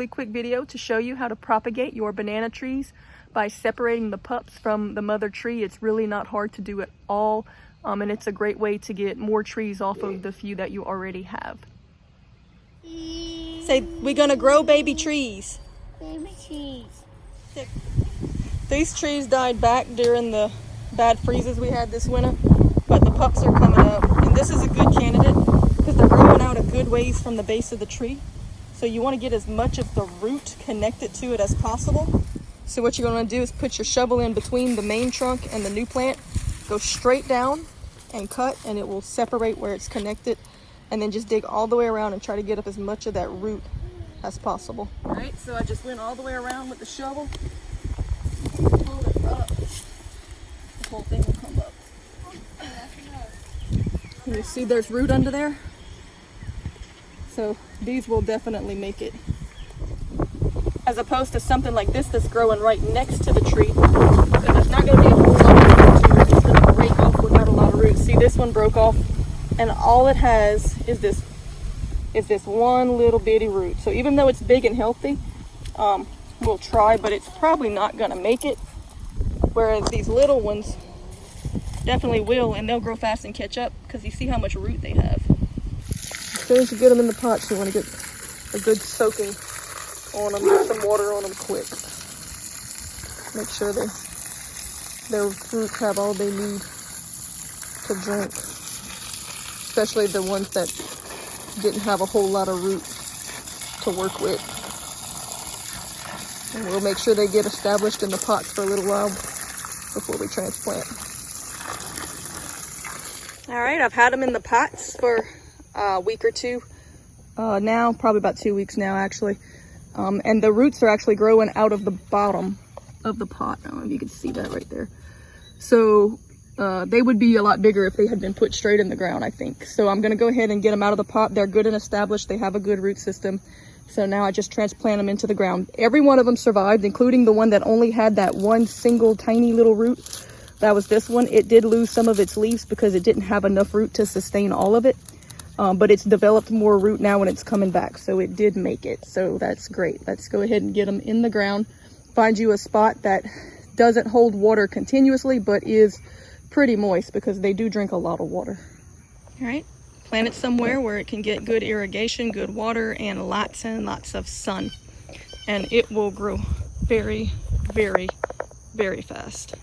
really quick video to show you how to propagate your banana trees by separating the pups from the mother tree. It's really not hard to do at all, and it's a great way to get more trees off of the few that you already have. Say, we're gonna grow baby trees. Baby trees. These trees died back during the bad freezes we had this winter, but the pups are coming up, and this is a good candidate because they're growing out a good ways from the base of the tree. So you want to get as much of the root connected to it as possible. So what you're going to do is put your shovel in between the main trunk and the new plant, go straight down and cut, and it will separate where it's connected, and then just dig all the way around and try to get up as much of that root as possible. All right, so I just went all the way around with the shovel. Hold it up. The whole thing will come up. And you see there's root under there? So these will definitely make it. As opposed to something like this that's growing right next to the tree. So there's not going to be a whole lot of root to it. It's going to break off without a lot of roots. See, this one broke off, and all it has is this one little bitty root. So even though it's big and healthy, we'll try, but it's probably not going to make it. Whereas these little ones definitely will, and they'll grow fast and catch up because you see how much root they have. As soon as you get them in the pots, you want to get a good soaking on them, get some water on them quick. Make sure their roots have all they need to drink, especially the ones that didn't have a whole lot of root to work with. And we'll make sure they get established in the pots for a little while before we transplant. All right, I've had them in the pots for a week or two now, probably about 2 weeks now actually. And the roots are actually growing out of the bottom of the pot. I don't know if you can see that right there. So they would be a lot bigger if they had been put straight in the ground, I think. So I'm gonna go ahead and get them out of the pot. They're good and established. They have a good root system. So now I just transplant them into the ground. Every one of them survived, including the one that only had that one single tiny little root. That was this one. It did lose some of its leaves because it didn't have enough root to sustain all of it. But it's developed more root now when it's coming back. So it did make it. So that's great. Let's go ahead and get them in the ground. Find you a spot that doesn't hold water continuously, but is pretty moist because they do drink a lot of water. All right. Plant it somewhere where it can get good irrigation, good water, and lots of sun. And it will grow very, very, very fast.